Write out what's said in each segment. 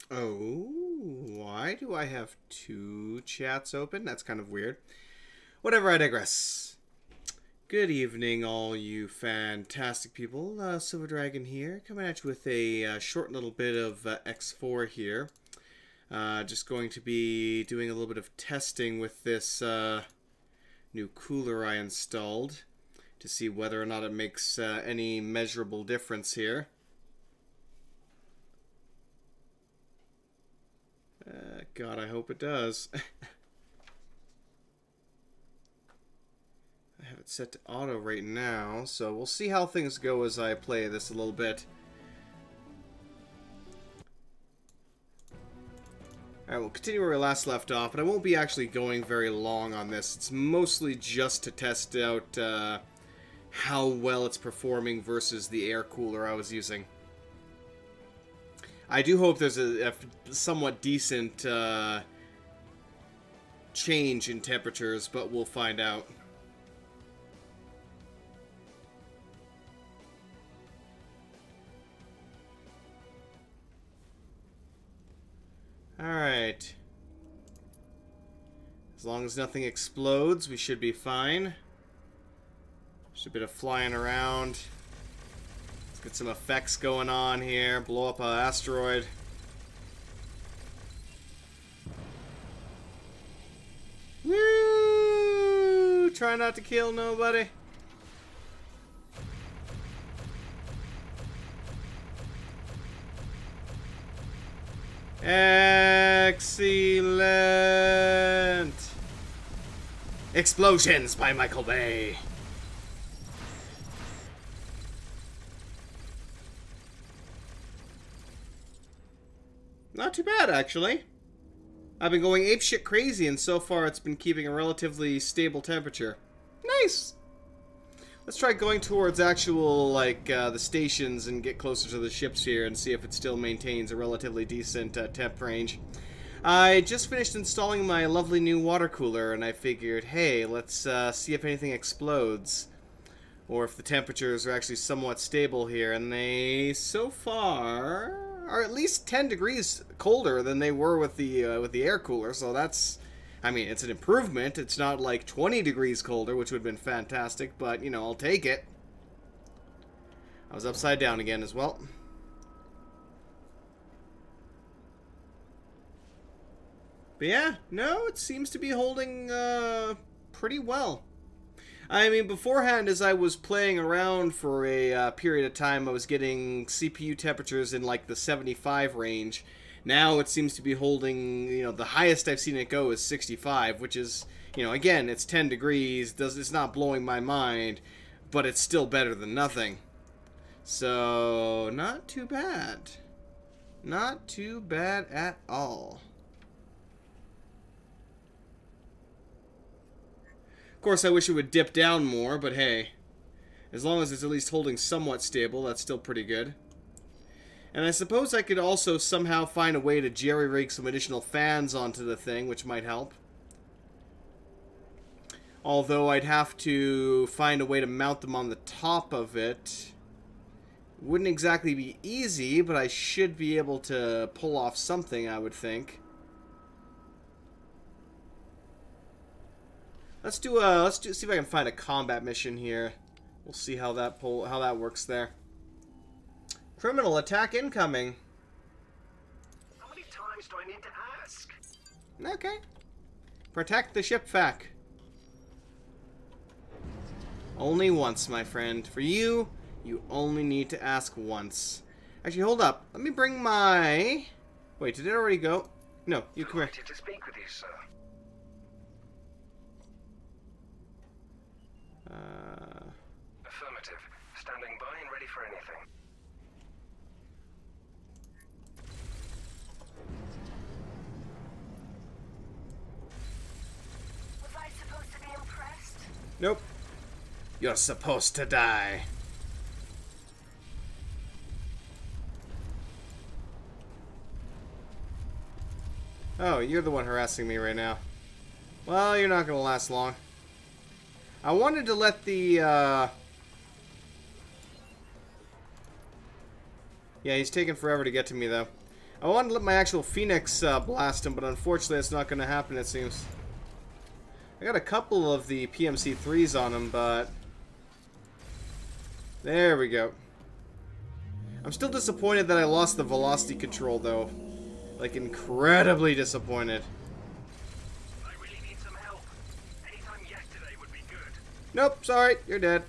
Oh, why do I have two chats open? That's kind of weird. Whatever, I digress. Good evening, all you fantastic people. Silver Dragon here, coming at you with a short little bit of X4 here. Just going to be doing a little bit of testing with this new cooler I installed to see whether or not it makes any measurable difference here. God, I hope it does. I have it set to auto right now, so we'll see how things go as I play this a little bit. Alright, we'll continue where we last left off, but I won't be actually going very long on this. It's mostly just to test out how well it's performing versus the air cooler I was using. I do hope there's a somewhat decent change in temperatures, but we'll find out. Alright. As long as nothing explodes, we should be fine. Just a bit of flying around. Let's get some effects going on here. Blow up an asteroid. Woo! Try not to kill nobody. Excellent! Explosions by Michael Bay. Not too bad, actually. I've been going apeshit crazy, and so far it's been keeping a relatively stable temperature. Nice! Let's try going towards actual, like, the stations and get closer to the ships here and see if it still maintains a relatively decent temp range. I just finished installing my lovely new water cooler, and I figured, hey, let's see if anything explodes. Or if the temperatures are actually somewhat stable here, and they, so far, are at least 10 degrees colder than they were with the air cooler, so that's... I mean, it's an improvement. It's not like 20 degrees colder, which would have been fantastic, but, you know, I'll take it. I was upside down again as well. But yeah, no, it seems to be holding pretty well. I mean, beforehand, as I was playing around for a period of time, I was getting CPU temperatures in like the 75 range. Now it seems to be holding, you know, the highest I've seen it go is 65, which is, you know, again, it's 10 degrees. It's not blowing my mind, but it's still better than nothing. So, not too bad. Not too bad at all. Of course, I wish it would dip down more, but hey, as long as it's at least holding somewhat stable, that's still pretty good. And I suppose I could also somehow find a way to jerry-rig some additional fans onto the thing, which might help. Although I'd have to find a way to mount them on the top of it. Wouldn't exactly be easy, but I should be able to pull off something, I would think. Let's see if I can find a combat mission here. We'll see how that works there. Criminal attack incoming. How many times do I need to ask? Okay. Protect the ship vac. Only once, my friend. For you, you only need to ask once. Actually, hold up. Let me bring my... Wait, did it already go? No, you come here. Delighted to speak with you, sir. Affirmative. Standing by and ready for anything. Was I supposed to be impressed? Nope. You're supposed to die. Oh, you're the one harassing me right now. Well, you're not gonna last long. I wanted to let the, Yeah, he's taking forever to get to me, though. I wanted to let my actual Phoenix blast him, but unfortunately it's not going to happen, it seems. I got a couple of the PMC-3s on him, but... There we go. I'm still disappointed that I lost the velocity control, though. Like, incredibly disappointed. I really need some help. Anytime yesterday would be good. Nope, sorry, you're dead.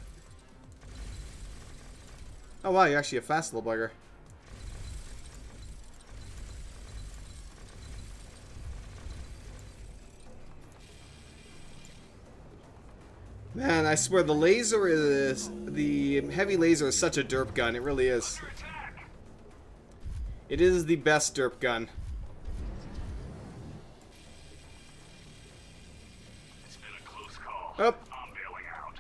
Oh wow, you're actually a fast little bugger. Man, I swear the laser is... The heavy laser is such a derp gun, it really is. It is the best derp gun. It's been a close call. Oh. I'm bailing out.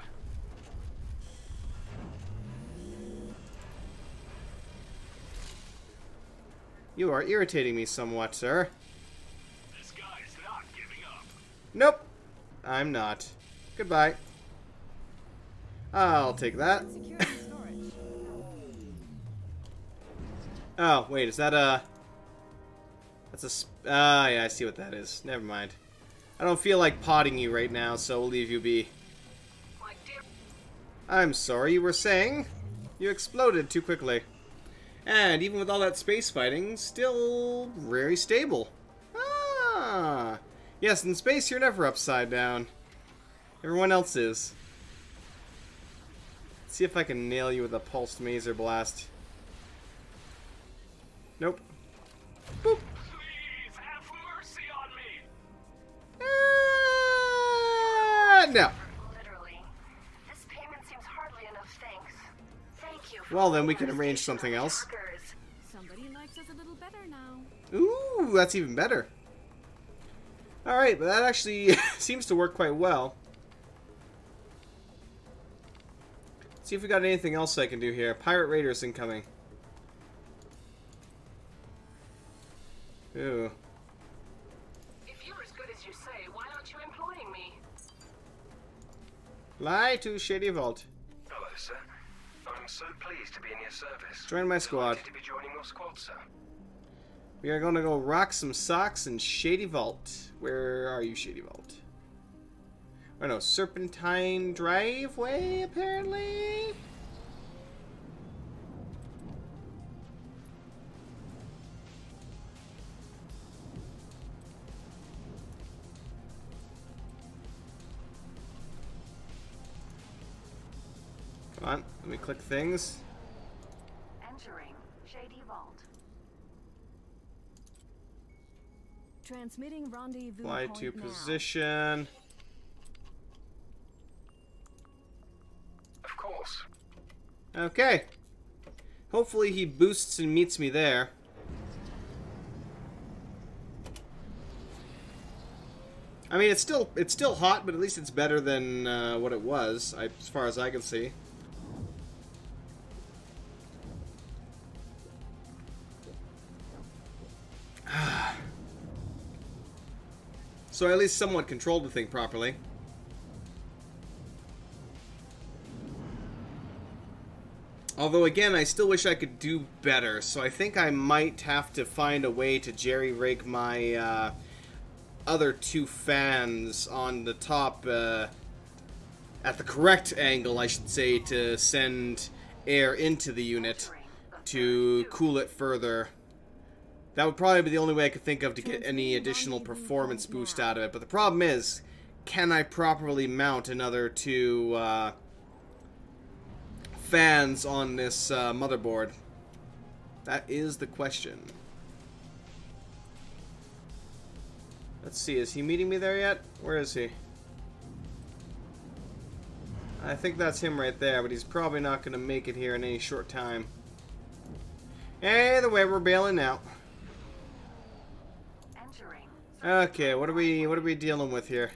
You are irritating me somewhat, sir. This guy is not giving up. Nope. I'm not. Goodbye. I'll take that. Oh, wait, is that a... That's a... yeah, I see what that is. Never mind. I don't feel like potting you right now, so we'll leave you be. My dear. I'm sorry, you were saying? You exploded too quickly. And even with all that space fighting, still very stable. Ah! Yes, in space you're never upside down. Everyone else is. Let's see if I can nail you with a pulsed maser blast. Nope. Boop. Please have mercy on me. No. Literally. This payment seems hardly enough, thanks. Thank you. Well, then we can arrange something else. Attackers. Somebody likes us a little better now. Ooh, that's even better. Alright, but that actually seems to work quite well. See if we got anything else I can do here. Pirate Raiders incoming. Ooh. If you're as good as you say, why aren't you employing me? Lie to Shady Vault. Hello, sir. I'm so pleased to be in your service. Join my squad. Delighted to be joining your squad, sir. We are gonna go rock some socks in Shady Vault. Where are you, Shady Vault? Oh no, Serpentine Driveway, apparently? Come on, let me click things. Entering Shady Vault. Transmitting rendezvous Fly point to now. position. Of course. Okay. Hopefully he boosts and meets me there. I mean, it's still hot, but at least it's better than what it was, as far as I can see. So I at least somewhat controlled the thing properly. Although, again, I still wish I could do better, so I think I might have to find a way to jerry-rig my other two fans on the top, at the correct angle, I should say, to send air into the unit to cool it further. That would probably be the only way I could think of to get any additional performance boost out of it. But the problem is, can I properly mount another two fans on this motherboard? That is the question. Let's see, is he meeting me there yet? Where is he? I think that's him right there, but he's probably not going to make it here in any short time. Either way, we're bailing out. Okay, what are we dealing with here?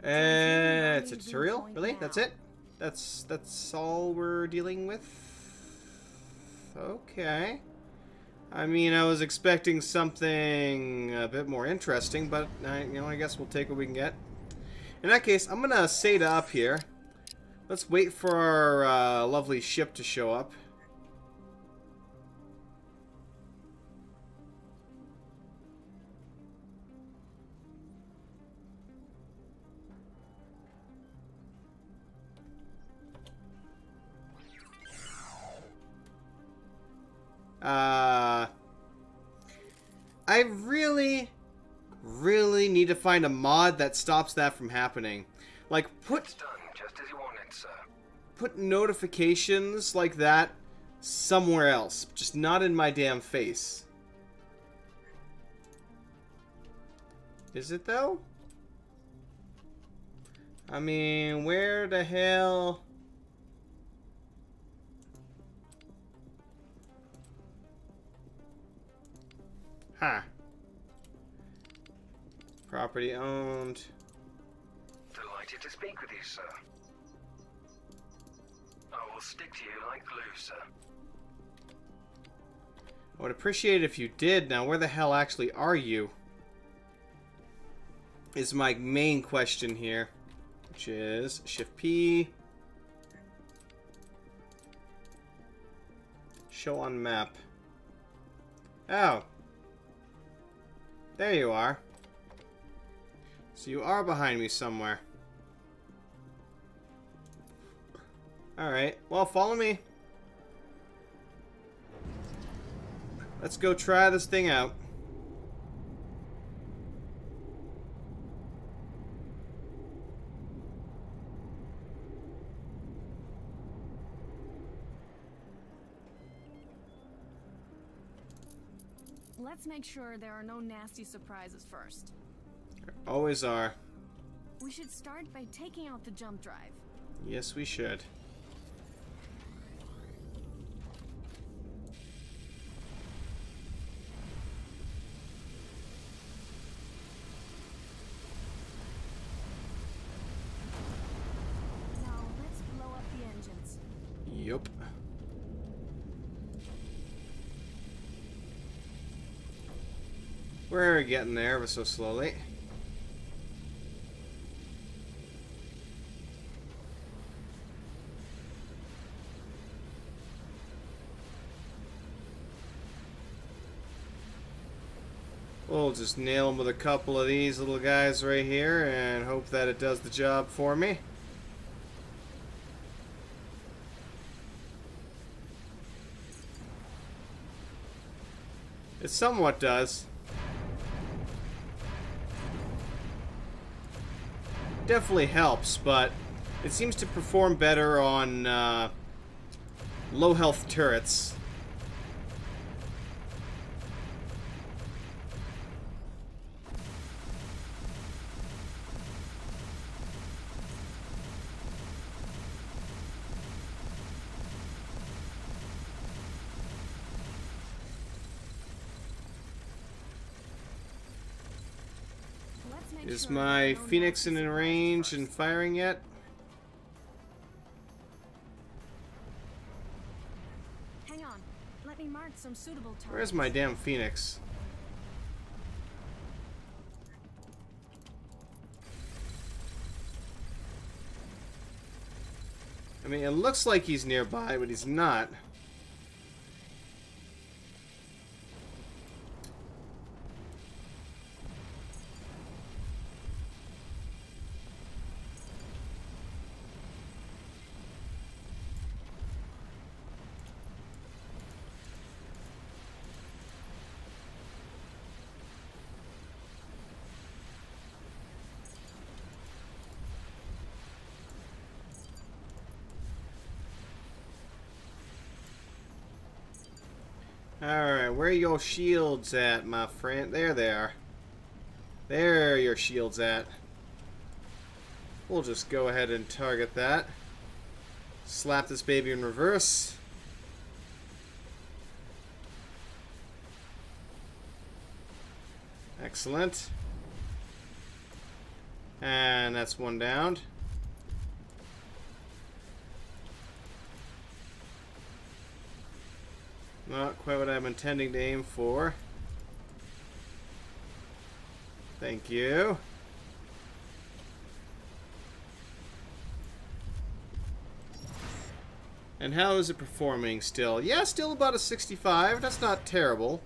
It's a tutorial? Really? That's it? That's all we're dealing with? Okay. I mean, I was expecting something a bit more interesting, but I guess we'll take what we can get. In that case, I'm gonna SATA up here. Let's wait for our lovely ship to show up. I really need to find a mod that stops that from happening. Like, It's done just as you wanted, sir. put notifications like that somewhere else. Just not in my damn face. Is it, though? I mean, where the hell... Huh. Property owned. Delighted to speak with you, sir. I will stick to you like glue, sir. I would appreciate it if you did. Now, where the hell actually are you? Is my main question here. Which is Shift P. Show on map. Oh. There you are. So you are behind me somewhere. Alright. Well, follow me. Let's go try this thing out. Let's make sure there are no nasty surprises first. There always are. We should start by taking out the jump drive. Yes, we should. Now let's blow up the engines. Yup. We're getting there ever so slowly. We'll just nail him with a couple of these little guys right here and hope that it does the job for me. It somewhat does. Definitely helps, but it seems to perform better on low health turrets. Let's make Is sure my there are no Phoenix nasty in surprises range first. and firing yet? Hang on. Let me mark some suitable targets. Where's my damn Phoenix? I mean, it looks like he's nearby, but he's not. Alright, where are your shields at, my friend? There they are. There are your shields at. We'll just go ahead and target that. Slap this baby in reverse. Excellent. And that's one down. Not quite what I'm intending to aim for. Thank you. And how is it performing still? Yeah, still about a 65. That's not terrible.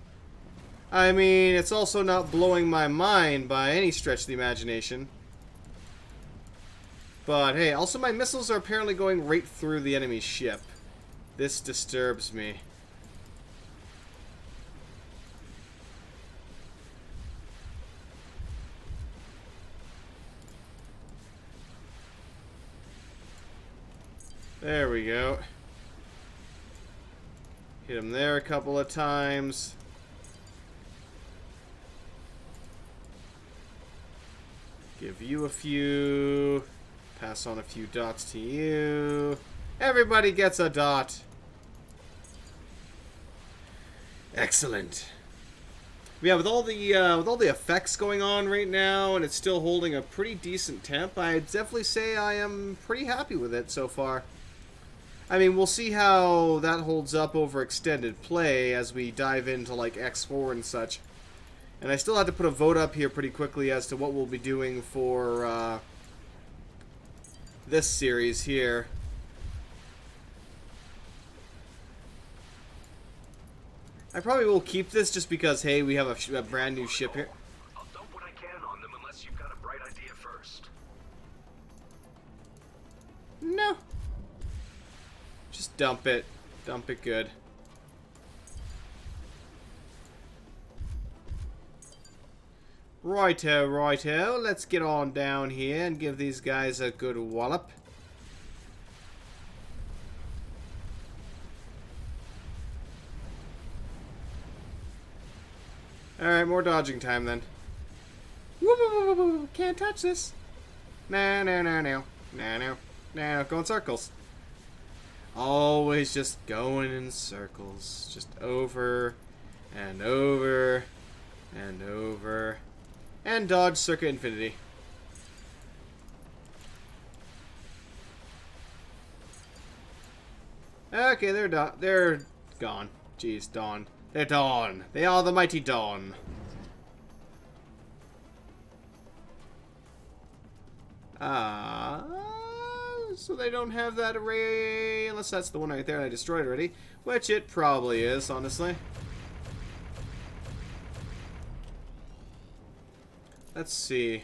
I mean, it's also not blowing my mind by any stretch of the imagination. But hey, also my missiles are apparently going right through the enemy's ship. This disturbs me. There we go. Hit him there a couple of times. Give you a few. Pass on a few dots to you. Everybody gets a dot. Excellent. Yeah, with all the effects going on right now, and it's still holding a pretty decent temp, I'd definitely say I am pretty happy with it so far. I mean, we'll see how that holds up over extended play as we dive into like X4 and such. And I still have to put a vote up here pretty quickly as to what we'll be doing for this series here. I probably will keep this just because, hey, we have a brand new ship here. I'll dump what I can on them unless you've got a bright idea first. No. Just dump it. Dump it good. Righto, righto. Let's get on down here and give these guys a good wallop. Alright, more dodging time then. Woo, woo, woo, woo, woo. Can't touch this. No, no, no, no. No, no. No, go in circles. Always just going in circles. Just over and over and over. And dodge circa infinity. Okay, they're gone. Jeez, Dawn. They're Dawn. They are the mighty Dawn. So they don't have that array, unless that's the one right there I destroyed already, which it probably is, honestly. Let's see.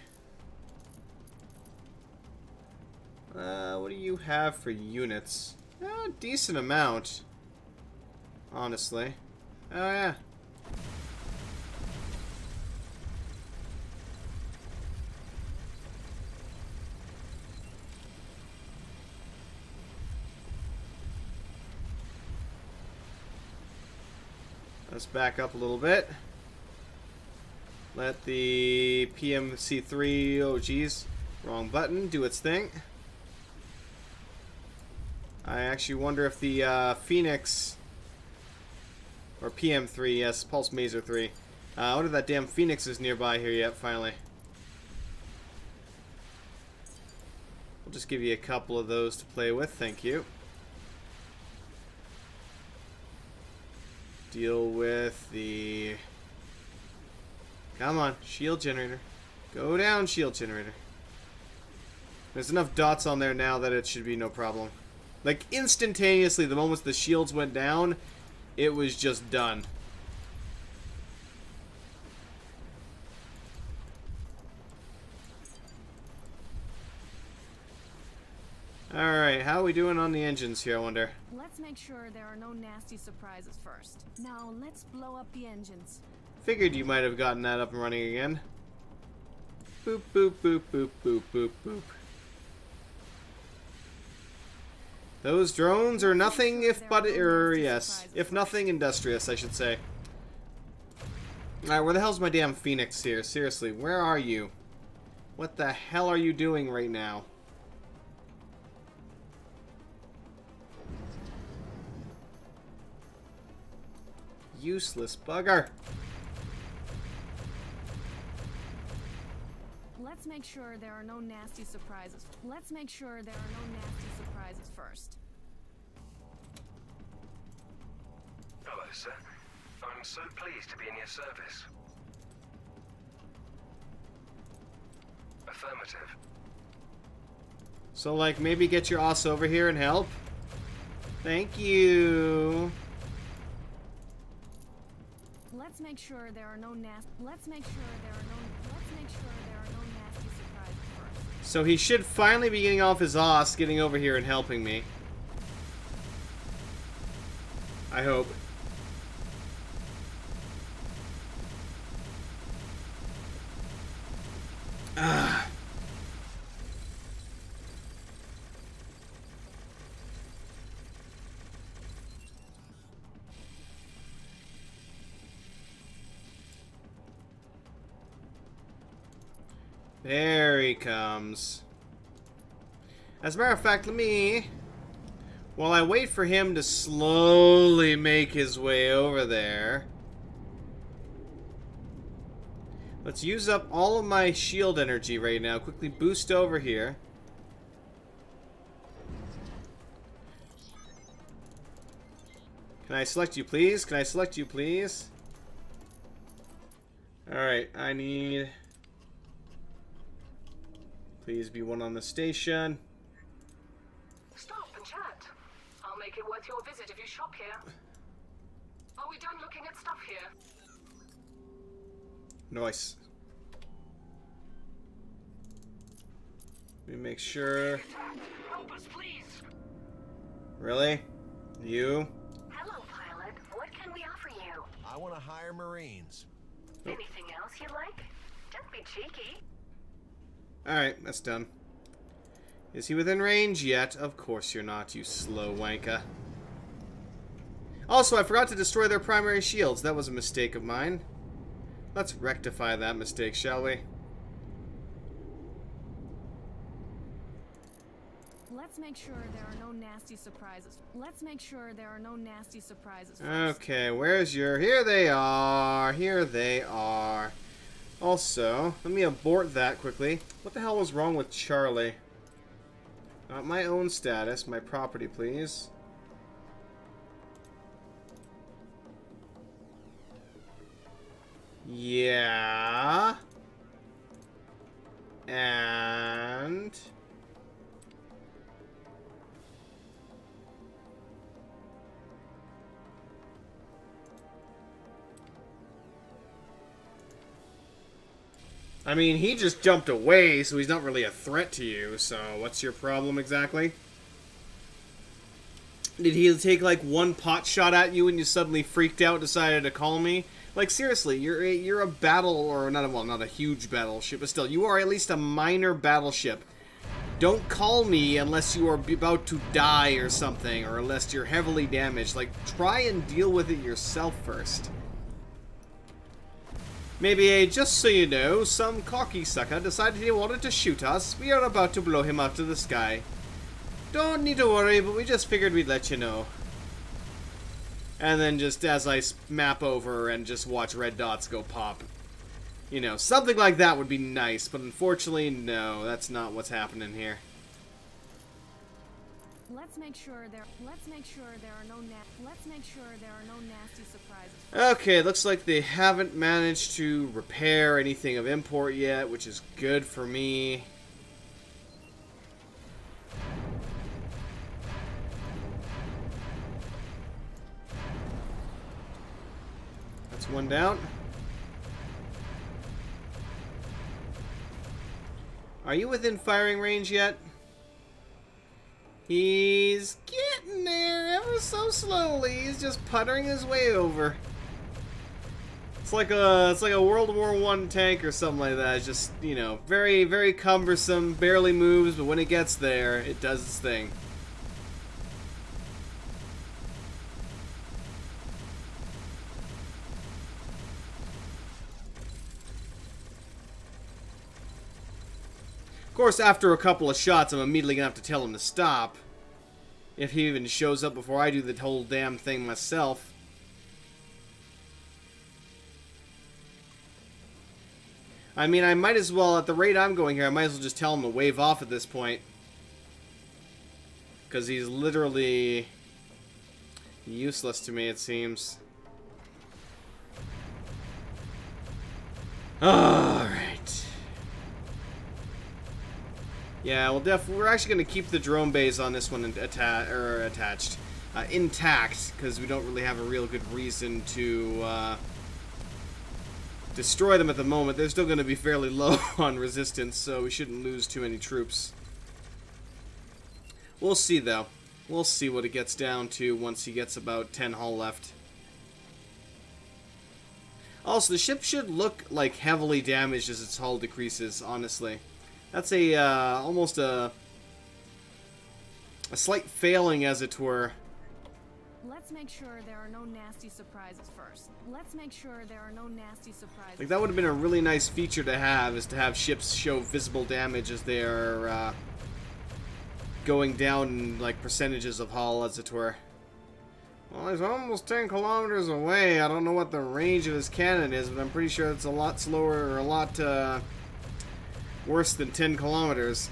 What do you have for units? Decent amount, honestly. Oh, yeah. Let's back up a little bit. Let the PMC3, oh geez, wrong button, do its thing. I actually wonder if the Phoenix, or PM3, yes, Pulse Maser 3. I wonder if that damn Phoenix is nearby here yet, finally. We'll just give you a couple of those to play with, thank you. Deal with the... Come on, shield generator. Go down, shield generator. There's enough dots on there now that it should be no problem. Like, instantaneously, the moment the shields went down, it was just done. Alright, how are we doing on the engines here, I wonder? Let's make sure there are no nasty surprises first. Now, let's blow up the engines. Figured you might have gotten that up and running again. Boop, boop, boop, boop, boop, boop, boop. Those drones are nothing if but, yes, if nothing industrious, I should say. Alright, where the hell's my damn Phoenix here? Seriously, where are you? What the hell are you doing right now? Useless bugger. Let's make sure there are no nasty surprises. Let's make sure there are no nasty surprises first. Hello, sir. I'm so pleased to be in your service. Affirmative. So, like, maybe get your ass over here and help? Thank you. Let's make sure there are no nasty. Let's make sure there are no nasty surprises first. So he should finally be getting off his ass, getting over here and helping me. I hope. There he comes. As a matter of fact, let me... While I wait for him to slowly make his way over there... Let's use up all of my shield energy right now. Quickly boost over here. Can I select you, please? Can I select you, please? Alright, I need... Please be one on the station. Stop and chat. I'll make it worth your visit if you shop here. Are we done looking at stuff here? Nice. Let me make sure. Help us, please. Really? You? Hello, pilot. What can we offer you? I want to hire Marines. Anything else you like? Don't be cheeky. Alright, that's done. Is he within range yet? Of course you're not, you slow wanker. Also, I forgot to destroy their primary shields. That was a mistake of mine. Let's rectify that mistake, shall we? Let's make sure there are no nasty surprises. Let's make sure there are no nasty surprises first. Okay, where's your... Here they are. Here they are. Also, let me abort that quickly. What the hell was wrong with Charlie? Not my own status. My property, please. Yeah. And... I mean, he just jumped away, so he's not really a threat to you, so what's your problem exactly? Did he take, like, one pot shot at you and you suddenly freaked out and decided to call me? Like, seriously, you're a battle, or not a huge battleship, but still, you are at least a minor battleship. Don't call me unless you are about to die or something, or unless you're heavily damaged. Like, try and deal with it yourself first. Maybe just so you know, some cocky sucker decided he wanted to shoot us. We are about to blow him out of the sky. Don't need to worry, but we just figured we'd let you know. And then just as I map over and just watch red dots go pop. You know, something like that would be nice, but unfortunately, no, that's not what's happening here. Let's make sure there are no nasty surprises. Okay, looks like they haven't managed to repair anything of import yet, which is good for me. That's one down. Are you within firing range yet? He's getting there ever so slowly. He's just puttering his way over. It's like a World War I tank or something like that. It's just, you know, very, very cumbersome, barely moves, but when it gets there, it does its thing. Of course, after a couple of shots, I'm immediately gonna have to tell him to stop. If he even shows up before I do the whole damn thing myself. I mean, I might as well, at the rate I'm going here, I might as well just tell him to wave off at this point. Because he's literally useless to me, it seems. Alright. Yeah, we're actually going to keep the drone bays on this one attached. Intact, because we don't really have a real good reason to destroy them at the moment. They're still going to be fairly low on resistance, so we shouldn't lose too many troops. We'll see, though. We'll see what it gets down to once he gets about 10 hull left. Also, the ship should look like heavily damaged as its hull decreases, honestly. That's a, almost a slight failing, as it were. Let's make sure there are no nasty surprises first. Let's make sure there are no nasty surprises. Like, that would have been a really nice feature to have, is to have ships show visible damage as they are going down in, like, percentages of hull, as it were. Well, he's almost 10 kilometers away. I don't know what the range of his cannon is, but I'm pretty sure it's a lot slower, or a lot worse than 10 kilometers.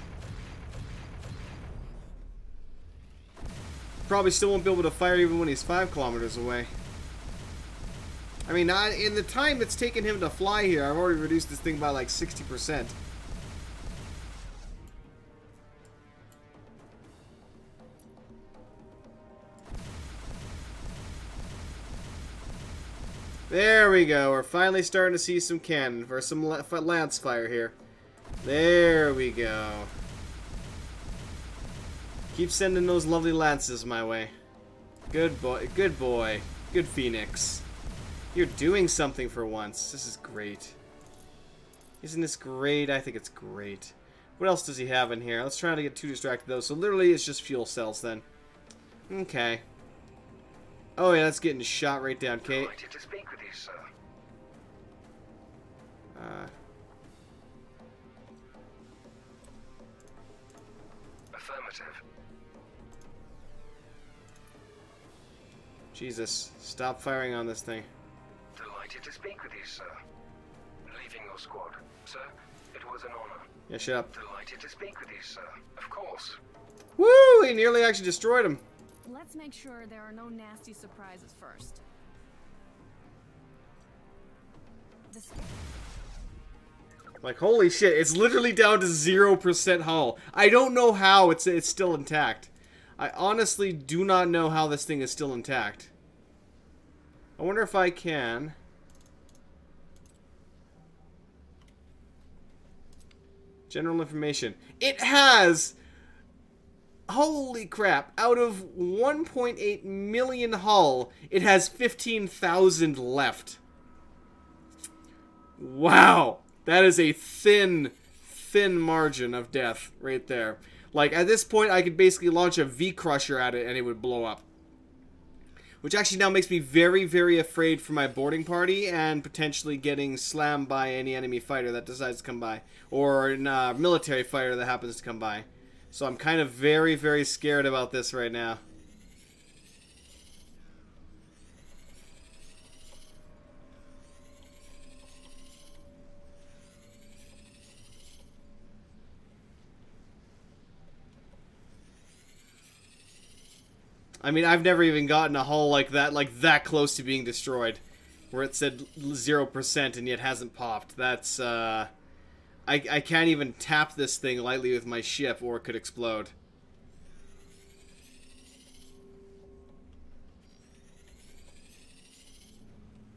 Probably still won't be able to fire even when he's 5 kilometers away. I mean, in the time it's taken him to fly here, I've already reduced this thing by like 60%. There we go. We're finally starting to see some cannon, or some lance fire here. There we go. Keep sending those lovely lances my way. Good boy. Good boy. Good Phoenix. You're doing something for once. This is great. Isn't this great? I think it's great. What else does he have in here? Let's try not to get too distracted though. So literally it's just fuel cells then. Okay. Oh yeah, that's getting shot right down, Kate. Delighted to speak with you, sir. Affirmative. Jesus, stop firing on this thing. Delighted to speak with you, sir. Leaving your squad, sir. It was an honor. Yeah, shut up. Delighted to speak with you, sir. Of course. Woo! He nearly actually destroyed him. Let's make sure there are no nasty surprises first. Like, holy shit, it's literally down to 0% hull. I don't know how it's still intact. I honestly do not know how this thing is still intact. I wonder if I can... General information. It has... Holy crap. Out of 1.8 million hull, it has 15,000 left. Wow. That is a thin margin of death right there. Like, at this point, I could basically launch a V-Crusher at it and it would blow up. Which actually now makes me very, very afraid for my boarding party and potentially getting slammed by any enemy fighter that decides to come by. Or a military fighter that happens to come by. So I'm kind of very, very scared about this right now. I mean, I've never even gotten a hull like that close to being destroyed. Where it said 0% and yet hasn't popped. That's, I can't even tap this thing lightly with my ship or it could explode.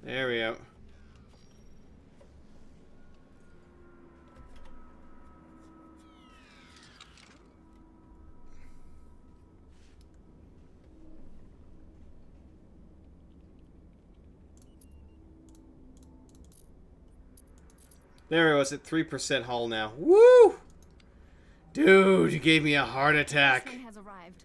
There we go. There it was at 3% hull now. Woo! Dude, you gave me a heart attack. This one has arrived.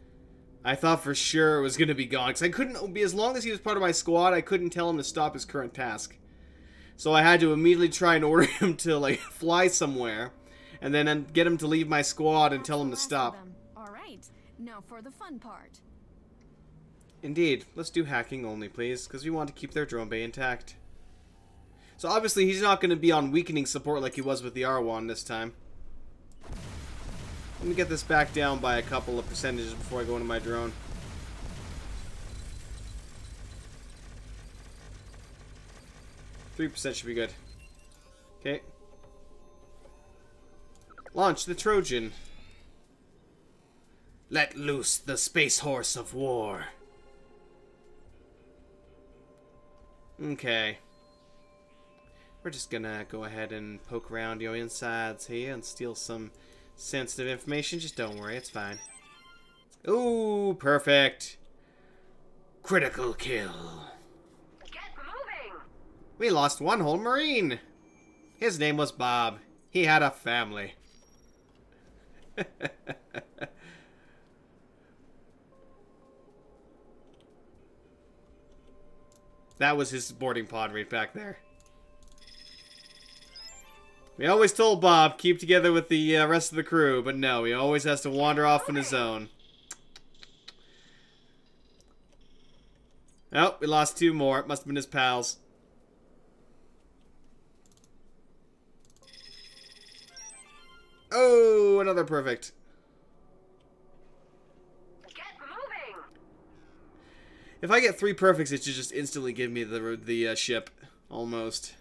I thought for sure it was going to be gone. Because I couldn't be, as long as he was part of my squad, I couldn't tell him to stop his current task. So I had to immediately try and order him to, like, fly somewhere. And then get him to leave my squad and tell him to stop. Alright, now for the fun part. Indeed. Let's do hacking only, please. Because we want to keep their drone bay intact. So obviously he's not going to be on weakening support like he was with the R1 this time. Let me get this back down by a couple of percentages before I go into my drone. %3 should be good. Okay. Launch the Trojan. Let loose the space horse of war. Okay. We're just gonna go ahead and poke around your insides here and steal some sensitive information. Just don't worry, it's fine. Ooh, perfect. Critical kill. Get moving! We lost one whole Marine. His name was Bob. He had a family. That was his boarding pod right back there. We always told Bob, keep together with the rest of the crew, but no, he always has to wander off on his own. Oh, we lost 2 more. It must have been his pals. Oh, another perfect. Get moving! If I get 3 perfects, it should just instantly give me the ship. Almost.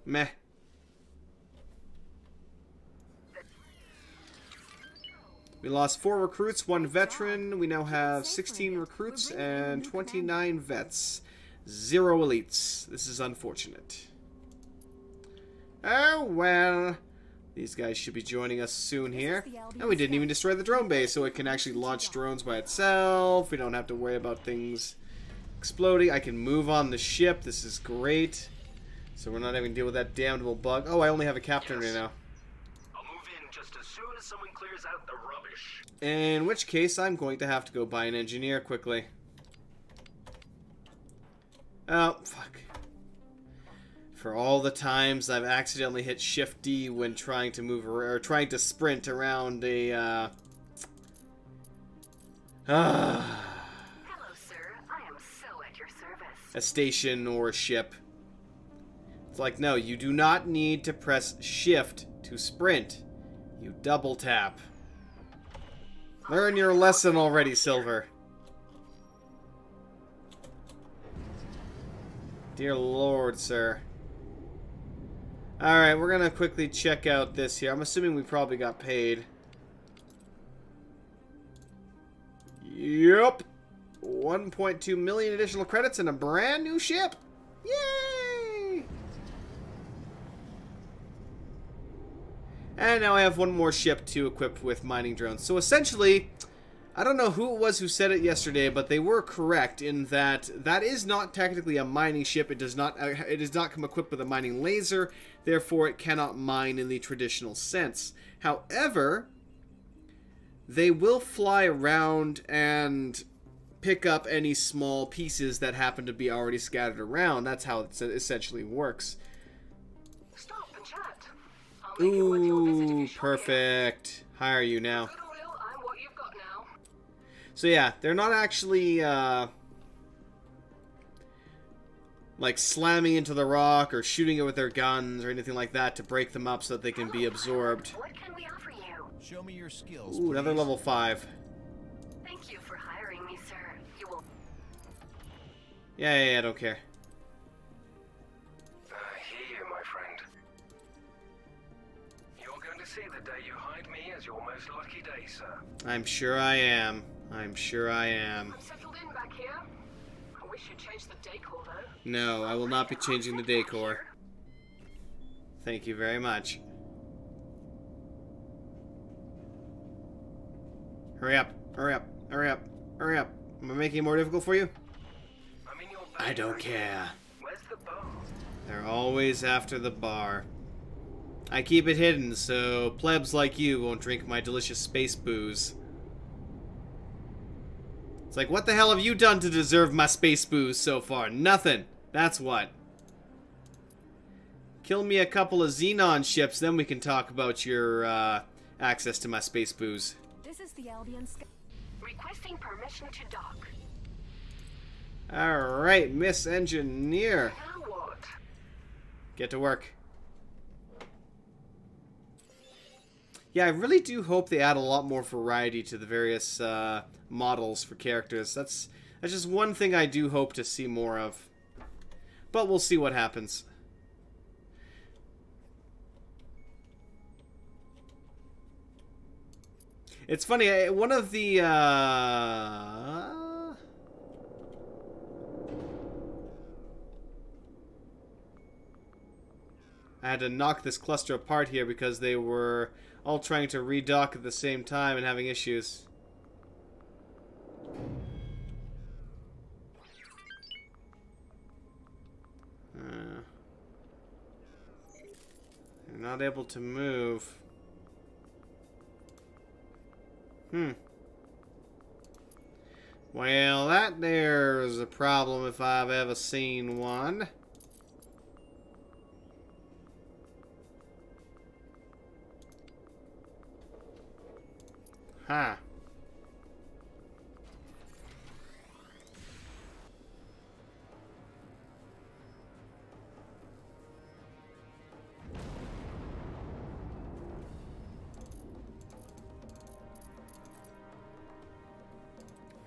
Meh. We lost 4 recruits, 1 veteran. We now have 16 recruits and 29 vets. 0 elites. This is unfortunate. Oh, well. These guys should be joining us soon here. And we didn't even destroy the drone base, so it can actually launch drones by itself. We don't have to worry about things exploding. I can move on the ship. This is great. So we're not having to deal with that damnable bug. Oh, I only have a captain right now. I'll move in just as soon as someone clears out the rubbish. In which case, I'm going to have to go buy an engineer quickly. Oh, fuck. For all the times I've accidentally hit Shift D when trying to move or trying to sprint around a Hello, sir. I am so at your service. a station or a ship. It's like, no, you do not need to press Shift to sprint. You double tap. Learn your lesson already, Silver. Dear Lord, sir. Alright, we're gonna quickly check out this here. I'm assuming we probably got paid. Yep. 1.2 million additional credits and a brand new ship. Yay! And now I have 1 more ship to equip with mining drones. So essentially, I don't know who it was who said it yesterday, but they were correct in that that is not technically a mining ship. It does not come equipped with a mining laser, therefore it cannot mine in the traditional sense. However, they will fly around and pick up any small pieces that happen to be already scattered around. That's how it essentially works. Stop and chat. I'll make it worth your visit if you Ooh, shop here. perfect. Hire you now. Good or ill, I'm what you've got now. So yeah, they're not actually like slamming into the rock or shooting it with their guns or anything like that to break them up so that they can be absorbed. What can we offer you? Show me your skills, Ooh, another please. level 5. Thank you for hiring me, sir. You will. Yeah, I don't care. I hear you, my friend. You're going to see the day you hide me as your most lucky day, sir. I'm sure I am. I'm sure I am. I'm settled in back here. I wish you'd change the decor, though. No, I will not be changing the decor. Thank you very much. Hurry up, hurry up, hurry up, hurry up. Am I making it more difficult for you? I'm in your I bed don't right care. now. Where's the bar? They're always after the bar. I keep it hidden so plebs like you won't drink my delicious space booze. It's like, what the hell have you done to deserve my space booze so far? Nothing. That's what. Kill me a couple of Xenon ships, then we can talk about your access to my space booze. This is the Albion Sky. Requesting permission to dock. Alright, Miss Engineer. Now what? Get to work. Yeah, I really do hope they add a lot more variety to the various models for characters. That's just one thing I do hope to see more of. But we'll see what happens. It's funny, one of the I had to knock this cluster apart here because they were all trying to redock at the same time and having issues. They're not able to move. Well, that there's a problem if I've ever seen one. Huh.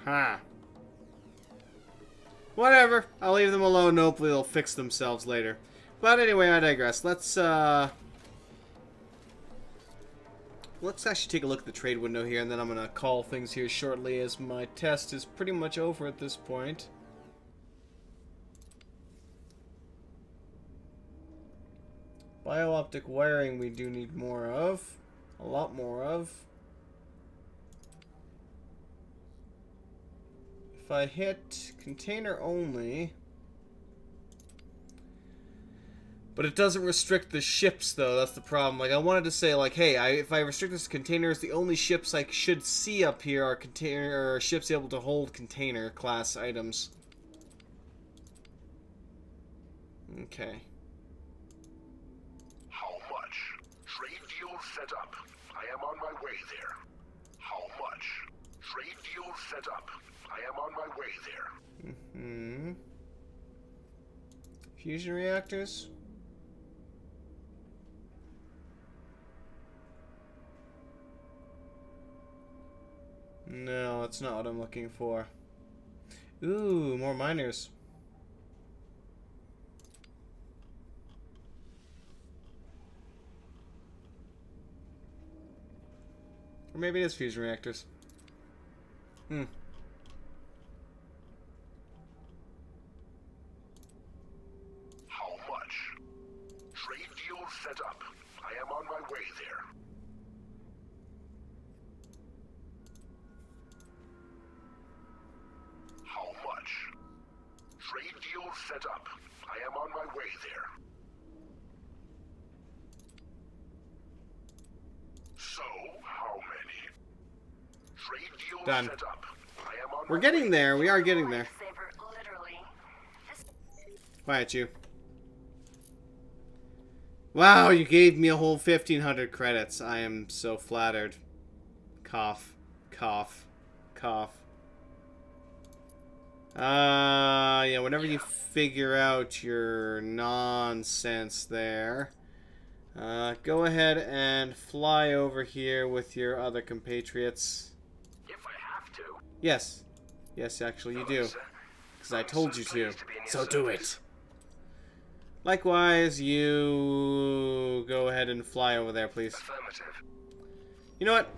Huh. Whatever. I'll leave them alone. Hopefully they'll fix themselves later. But anyway, I digress. Let's actually take a look at the trade window here, and then I'm going to call things here shortly, as my test is pretty much over at this point. Bio-optic wiring we do need more of. A lot more of. If I hit container only... But it doesn't restrict the ships, though. That's the problem. Like, I wanted to say, like, hey, if I restrict this to containers, the only ships I should see up here are ships able to hold container class items. Okay. How much? Trade deal set up. I am on my way there. How much? Trade deal set up. I am on my way there. Mm-hmm. Fusion reactors? No, that's not what I'm looking for. Ooh, more miners. Or maybe it is fusion reactors. How much? Trade deal set up. I am on my way there. How much? Trade deal set up. I am on my way there. So, how many? Trade deal Done. set up. I am on We're my getting way. there. We are getting there. Lifesaver, literally. Quiet you. Wow, you gave me a whole 1,500 credits. I am so flattered. Cough. Cough. Cough. Yeah, whenever you figure out your nonsense there, go ahead and fly over here with your other compatriots. If I have to. Yes. Yes, actually, you do. Hello, sir. Because I I'm told so you to. pleased to be in your So do service. it. Likewise, you go ahead and fly over there, please. Affirmative. You know what?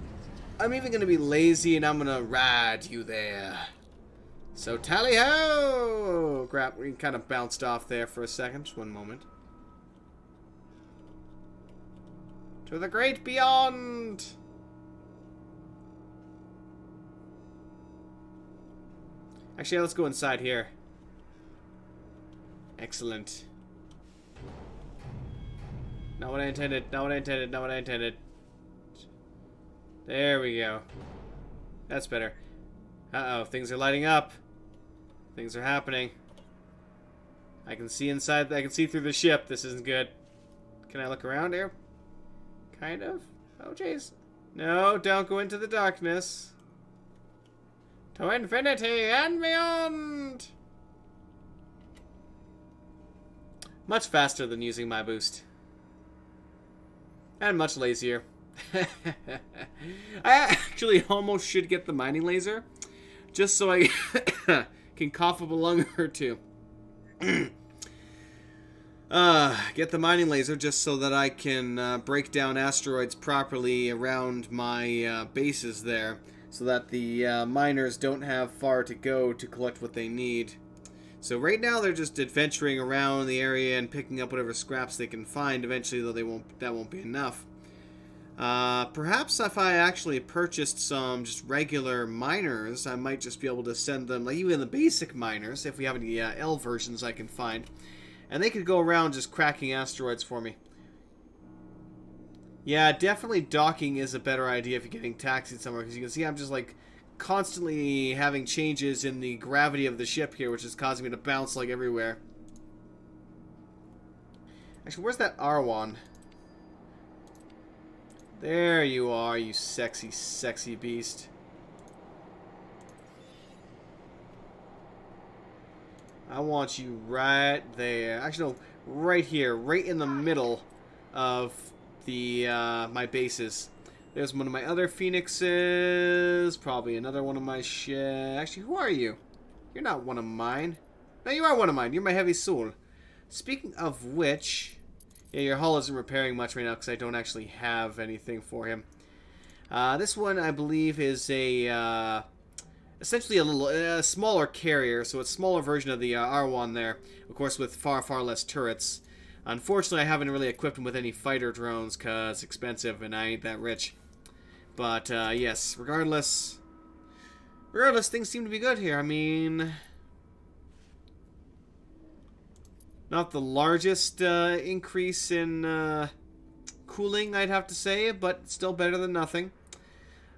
I'm even going to be lazy and I'm going to ride you there. So tally-ho! Crap, we kind of bounced off there for a second. Just one moment. To the great beyond! Actually, let's go inside here. Excellent. Not what I intended, not what I intended, not what I intended. There we go. That's better. Uh-oh, things are lighting up. Things are happening. I can see inside, I can see through the ship. This isn't good. Can I look around here? Kind of. Oh, jeez. No, don't go into the darkness. To infinity and beyond! Much faster than using my boost. And much lazier. I actually almost should get the mining laser. Just so I can cough up a lung or two. Get the mining laser just so that I can break down asteroids properly around my bases there. So that the miners don't have far to go to collect what they need. So right now they're just adventuring around the area and picking up whatever scraps they can find. Eventually, though, that won't be enough. Perhaps if I actually purchased some just regular miners, I might just be able to send them, like even the basic miners, if we have any L versions I can find. And they could go around just cracking asteroids for me. Yeah, definitely docking is a better idea if you're getting taxied somewhere, because you can see I'm just like constantly having changes in the gravity of the ship here, which is causing me to bounce like everywhere. Actually, where's that Arwan? There you are, you sexy, sexy beast. I want you right there. Actually, no, right here, right in the middle of the my bases. There's one of my other phoenixes. Probably another one of my ships. Actually, who are you? You're not one of mine. No, you are one of mine. You're my heavy soul. Speaking of which... Yeah, your hull isn't repairing much right now because I don't actually have anything for him. This one, I believe, is a essentially a smaller carrier, so it's a smaller version of the R1 there, of course, with far, far less turrets. Unfortunately, I haven't really equipped him with any fighter drones because it's expensive and I ain't that rich. But yes, regardless, things seem to be good here. I mean, not the largest increase in cooling, I'd have to say, but still better than nothing.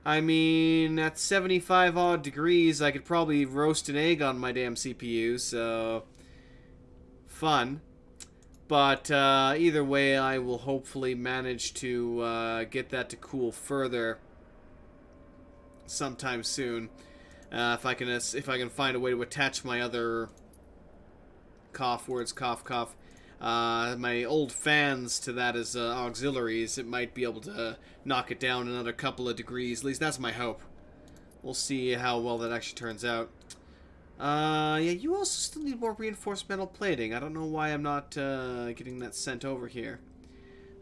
I mean, at 75 odd degrees, I could probably roast an egg on my damn CPU, so fun. But either way, I will hopefully manage to get that to cool further sometime soon. If I can find a way to attach my other cough words, cough, cough. My old fans to that as auxiliaries, it might be able to knock it down another couple of degrees. At least that's my hope. We'll see how well that actually turns out. Yeah, you also still need more reinforced metal plating. I don't know why I'm not getting that sent over here.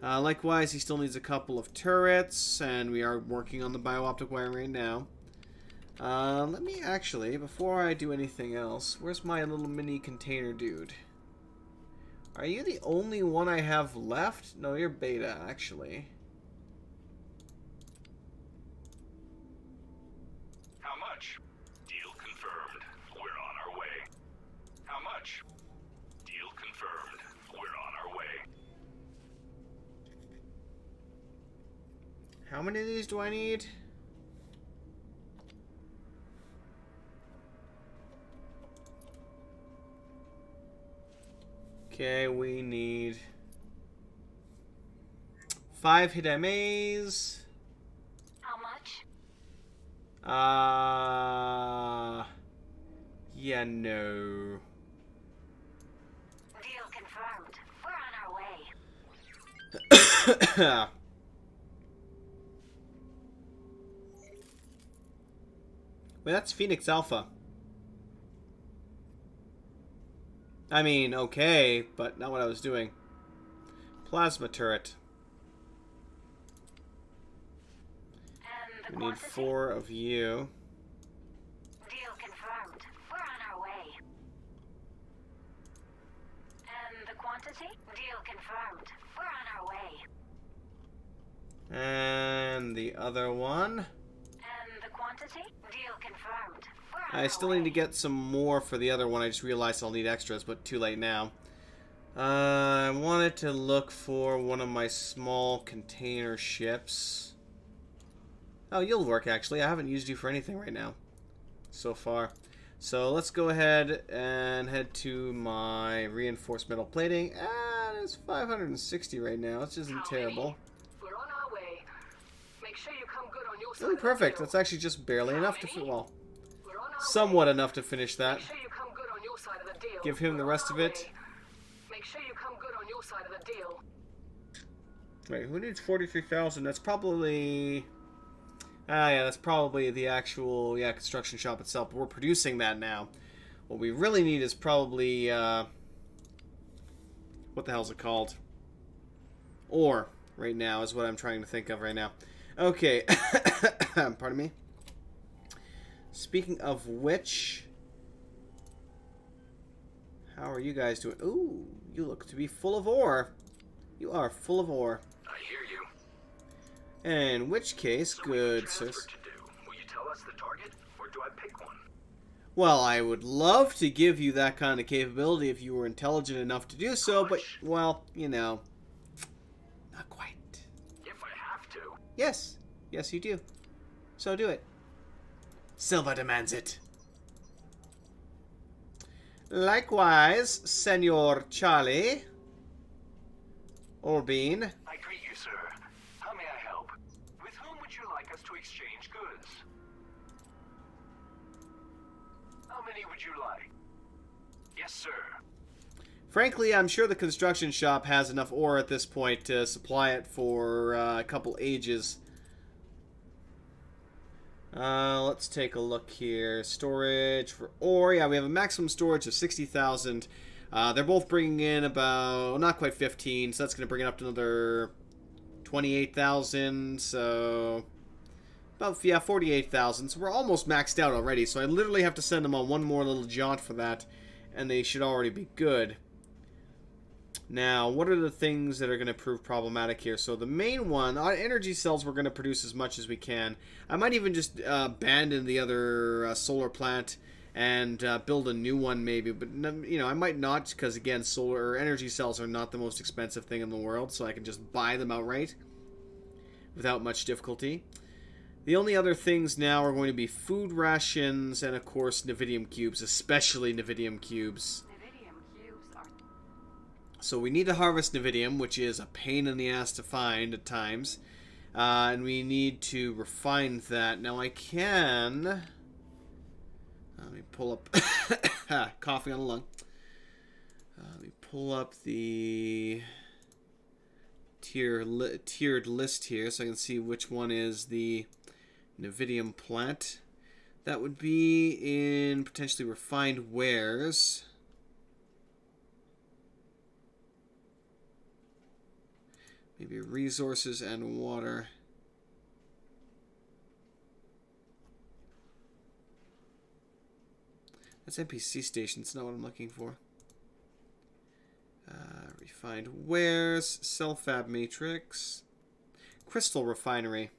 Likewise, he still needs a couple of turrets, and we are working on the bio-optic wiring right now. Let me actually, before I do anything else, where's my little mini container dude? Are you the only one I have left? No, you're beta, actually. How much? Deal confirmed. We're on our way. How much? Deal confirmed. We're on our way. How many of these do I need? Okay, we need 5 hit MAs. How much? Yeah, no. Deal confirmed. We're on our way. Wait, that's Phoenix Alpha. I mean, okay, but not what I was doing. Plasma turret. We need 4 of you. Deal confirmed. We're on our way. And the quantity? Deal confirmed. We're on our way. And the other one. And the quantity? Deal confirmed. I still need to get some more for the other one. I just realized I'll need extras, but too late now. I wanted to look for one of my small container ships. Oh, you'll work, actually. I haven't used you for anything right now so far. So let's go ahead and head to my reinforced metal plating. It's 560 right now. It isn't terrible. We're on our way. Make sure you come good on your side. Really perfect. That's actually just barely enough to well, somewhat enough to finish that. Make sure you come good on your side of the deal. Give him the rest of it. Make sure you come good on your side of the deal. Wait, who needs 43,000? That's probably... yeah, that's probably the actual, construction shop itself. But we're producing that now. What we really need is probably, what the hell's it called? Ore, right now, is what I'm trying to think of right now. Okay, pardon me. Speaking of which, how are you guys doing? Ooh, you look to be full of ore. You are full of ore. I hear you. In which case, So good transfer sis. to do. Will you tell us the target, or do I pick one? Well, I would love to give you that kind of capability if you were intelligent enough to do so, but, well, you know, not quite. If I Yes. Yes, you do. So do it. Silva demands it. Likewise, Senor Charlie. Orbeen. I greet you, sir. How may I help? With whom would you like us to exchange goods? How many would you like? Yes, sir. Frankly, I'm sure the construction shop has enough ore at this point to supply it for a couple ages. Let's take a look here. Storage for ore. Yeah, we have a maximum storage of 60,000. They're both bringing in about, not quite 15, so that's going to bring it up to another 28,000. So, about, yeah, 48,000. So we're almost maxed out already. So I literally have to send them on one more little jaunt for that, and they should already be good. Now, what are the things that are going to prove problematic here? So the main one, our energy cells, we're going to produce as much as we can. I might even just abandon the other solar plant and build a new one maybe. But, you know, I might not because, again, solar or energy cells are not the most expensive thing in the world. So I can just buy them outright without much difficulty. The only other things now are going to be food rations and, of course, Nevidium cubes, especially Nevidium cubes. So we need to harvest Nevidium, which is a pain in the ass to find at times. And we need to refine that. Now I can... Let me pull up... Coffee on the lung. Let me pull up the tiered list here so I can see which one is the Nevidium plant. That would be in potentially refined wares. Maybe resources and water. That's NPC station. It's not what I'm looking for. Refined wares. Cell fab matrix. Crystal refinery.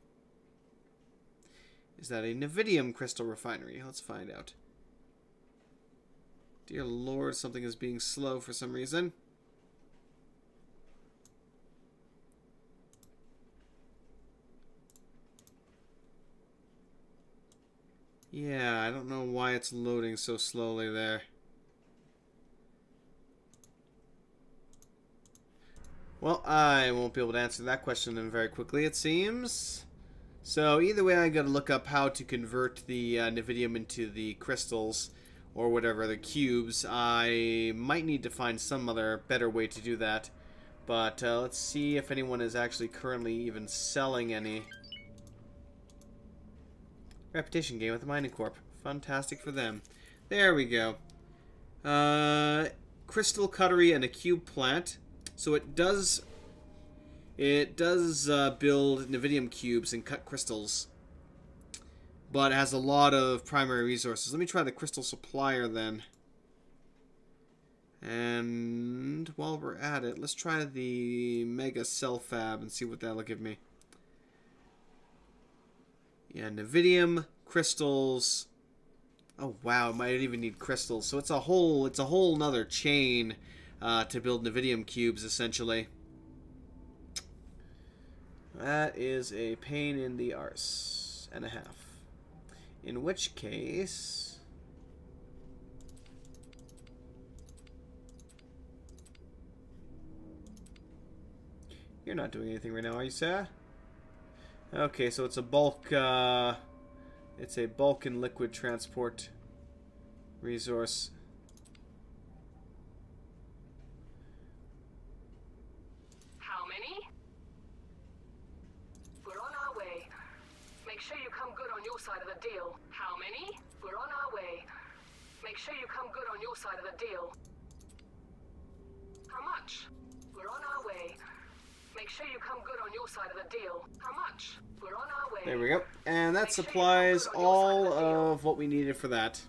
Is that a Nevidium crystal refinery? Let's find out. Dear Lord, something is being slow for some reason. Yeah, I don't know why it's loading so slowly there. Well, I won't be able to answer that question then very quickly, it seems. So either way, I gotta look up how to convert the Nevidium into the crystals or whatever other cubes. I might need to find some other better way to do that. But let's see if anyone is actually currently even selling any. Reputation game with the Mining Corp. Fantastic for them. There we go. Crystal cuttery and a cube plant. So it does build Nevidium cubes and cut crystals. But it has a lot of primary resources. Let me try the crystal supplier then. And while we're at it, let's try the Mega Cell Fab and see what that'll give me. Yeah, Nevidium, crystals. Oh wow, it might even need crystals. So it's a whole nother chain to build Nevidium cubes, essentially. That is a pain in the arse and a half. In which case, you're not doing anything right now, are you, sir? Okay, so it's a bulk and liquid transport resource. How many? We're on our way. Make sure you come good on your side of the deal. How many? We're on our way. Make sure you come good on your side of the deal. How much? We're on our way. Make sure you come good on your side of the deal. How much? We're on our way. There we go. And that supplies all of what we needed for that.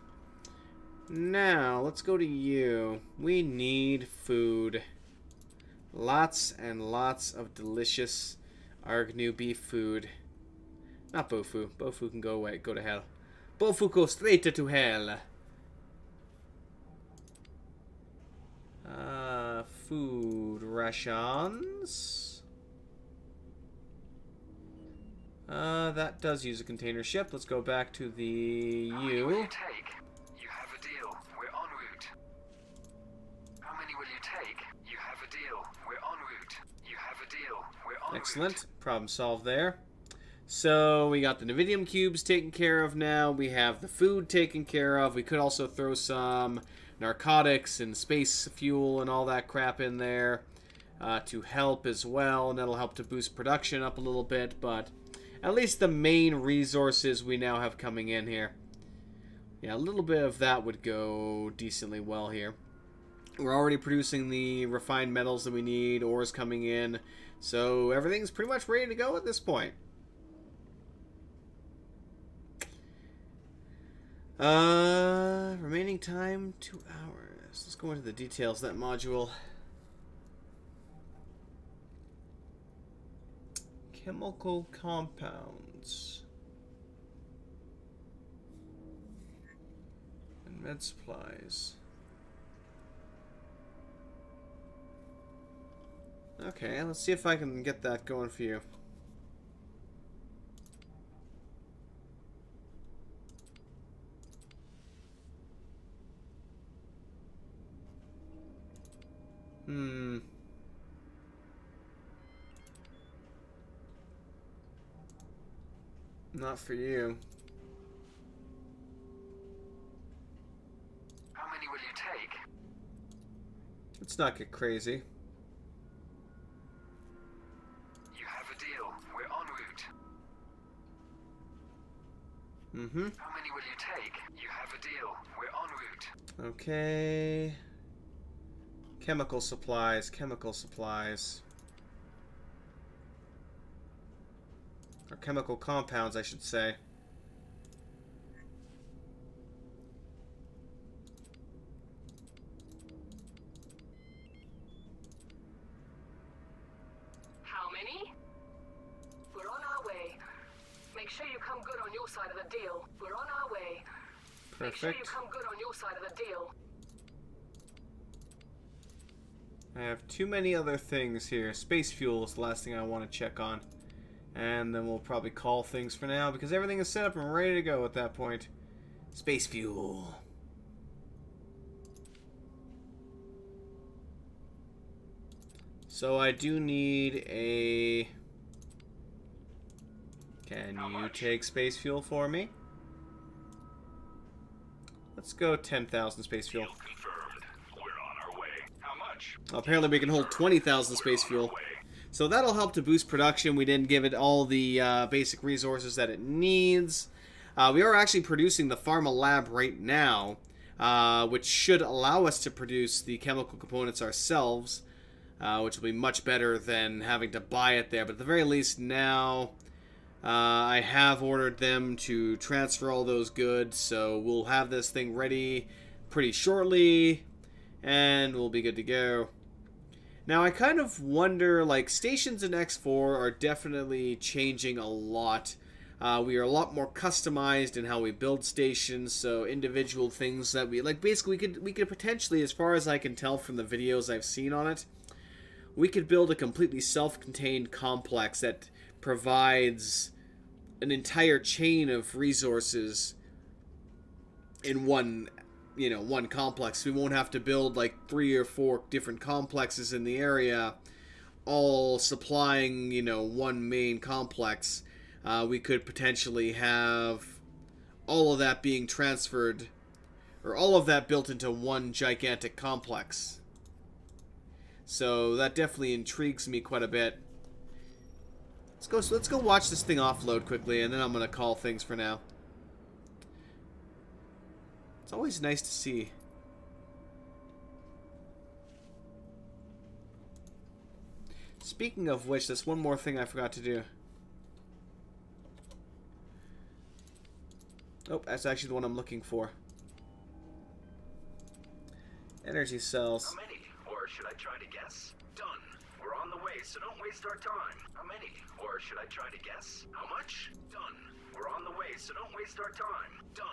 Now, let's go to you. We need food. Lots and lots of delicious Argnu beef food. Not Bofu. Bofu can go away. Go to hell. Bofu goes straight to hell. Food rations. That does use a container ship. Let's go back to the How many will U. you take? You have a deal. We're en route. How many will you take? You have a deal. We're en route. You have a deal. We're en route. Excellent. Problem solved there. So we got the Navidium cubes taken care of now. We have the food taken care of. We could also throw some narcotics and space fuel and all that crap in there to help as well. And that'll help to boost production up a little bit. But at least the main resources we now have coming in here. Yeah, a little bit of that would go decently well here. We're already producing the refined metals that we need. Ores coming in. So everything's pretty much ready to go at this point. Remaining time 2 hours. Let's go into the details of that module. Chemical compounds and med supplies. Okay, let's see if I can get that going for you. Not for you. How many will you take? Let's not get crazy. You have a deal. We're en route. Mm-hmm. How many will you take? You have a deal. We're en route. Okay. Chemical supplies, chemical supplies. Or chemical compounds, I should say. How many? We're on our way. Make sure you come good on your side of the deal. We're on our way. Make sure you Perfect. come good on your side of the deal. I have too many other things here. Space fuel is the last thing I want to check on. And then we'll probably call things for now because everything is set up and ready to go at that point. Space fuel. So I do need a... Can you take space fuel for me? Let's go 10,000 space fuel. Confirmed. We're on our way. How much? Apparently we can hold 20,000 space fuel. So that'll help to boost production. We didn't give it all the basic resources that it needs. We are actually producing the Pharma Lab right now, which should allow us to produce the chemical components ourselves, which will be much better than having to buy it there. But at the very least now, I have ordered them to transfer all those goods, so we'll have this thing ready pretty shortly, and we'll be good to go. Now, I kind of wonder, like, stations in X4 are definitely changing a lot. We are a lot more customized in how we build stations, so individual things that we, like, basically we could potentially, as far as I can tell from the videos I've seen on it, we could build a completely self-contained complex that provides an entire chain of resources in one complex. We won't have to build like 3 or 4 different complexes in the area, all supplying, one main complex. We could potentially have all of that being transferred, or all of that built into one gigantic complex. So that definitely intrigues me quite a bit. Let's go watch this thing offload quickly, and then I'm gonna call things for now. It's always nice to see. Speaking of which, there's one more thing I forgot to do. Oh, that's actually the one I'm looking for. Energy cells. How many? Or should I try to guess? Done. We're on the way, so don't waste our time. How many? Or should I try to guess? How much? Done. We're on the way, so don't waste our time. Done.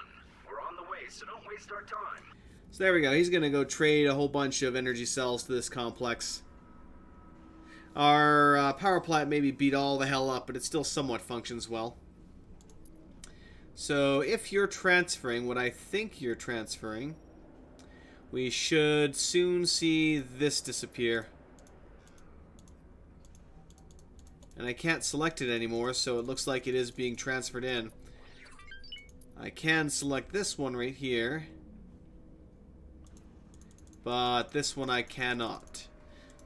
We're on the way, so don't waste our time. So there we go. He's going to go trade a whole bunch of energy cells to this complex. Our power plant maybe beat all the hell up, but it still somewhat functions well. So if you're transferring what I think you're transferring, we should soon see this disappear. And I can't select it anymore, so it looks like it is being transferred in. I can select this one right here, but this one I cannot.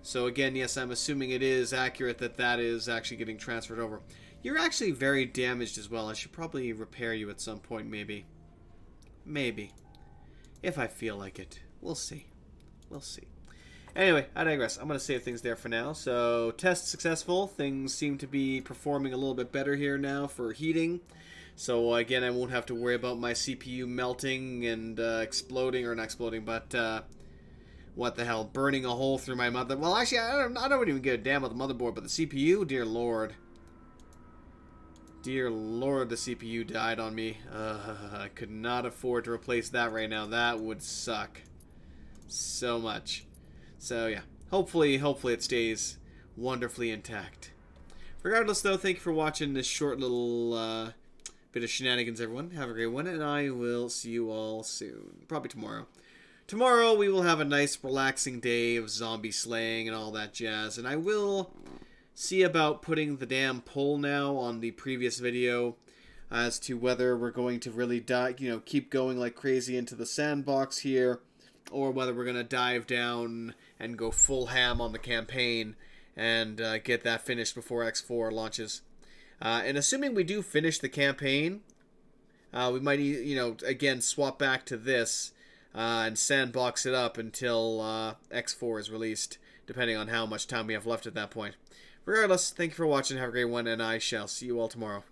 So again, yes, I'm assuming it is accurate that that is actually getting transferred over. You're actually very damaged as well. I should probably repair you at some point, maybe. Maybe. If I feel like it. We'll see. We'll see. Anyway, I digress. I'm going to save things there for now. So, test successful. Things seem to be performing a little bit better here now for heating. So, again, I won't have to worry about my CPU melting and exploding, or not exploding, but, what the hell, burning a hole through my mother. Well, actually, I don't even give a damn about the motherboard, but the CPU, dear lord. Dear lord, the CPU died on me. I could not afford to replace that right now. That would suck so much. So, yeah. Hopefully it stays wonderfully intact. Regardless, though, thank you for watching this short little bit of shenanigans, everyone. Have a great one, and I will see you all soon. Probably tomorrow. Tomorrow, we will have a nice, relaxing day of zombie slaying and all that jazz, and I will see about putting the damn poll now on the previous video as to whether we're going to really keep going like crazy into the sandbox here, or whether we're going to dive down and go full ham on the campaign and get that finished before X4 launches. And assuming we do finish the campaign, we might, again, swap back to this and sandbox it up until X4 is released, depending on how much time we have left at that point. Regardless, thank you for watching, have a great one, and I shall see you all tomorrow.